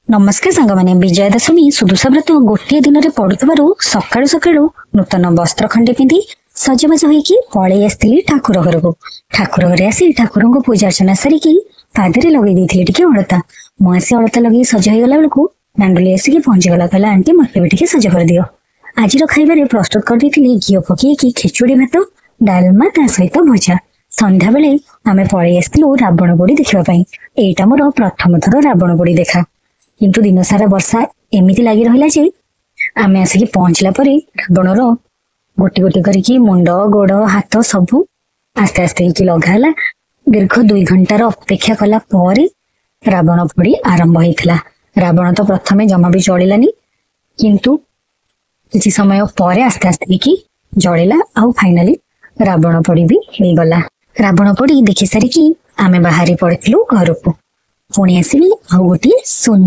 नमस्कार सांग मैंने विजया दशमी सुदूषा व्रत गोटे दिन में पड़ुवर सकाळु सकाळु नूतन वस्त्र खंडे पिंधि सजबाज होइकी पलि आसती ठाकुर घर को। ठाकुर घर आसी ठाकुर को पूजा अर्चना सारिकी पादरे लगे टे अलता। मु आसी अलता लगे सज हो गला बेलू नांडुली आसिक पहुंचीगला कहला आंटी मत भी सज कर दियो। आज खाइबार प्रस्तुत कर घी पकईकी खिचुड़ी भात डालमा ता सहित भजा। संध्या बेले आमे पलि आसलु रावण पोड़ी देखापी। एटा मोर प्रथम थर रावण पोड़ी देखा किंतु दिन सारा वर्षा एमती लगी रहा जे आमे आसिक पहुंचला परे रावणर गोटी गोटी करके मुंड गोड़ हाथ सबू आस्ते आस्ते लगाला। दीर्घ 2 घंटार अपेक्षा कला पर रावण पोड़ी आरंभ होता। रावण तो प्रथमे जमा भी जलिलानी किंतु किसी समय पर आस्ते आस्ते कि जलिला आउ फाइनाली रावण पोड़ी भी हो गला। रावण पोड़ी देखि सारिकी आमे बाहरी पड़िलु घर को। पुणी आसली आउ गोटे सुंदर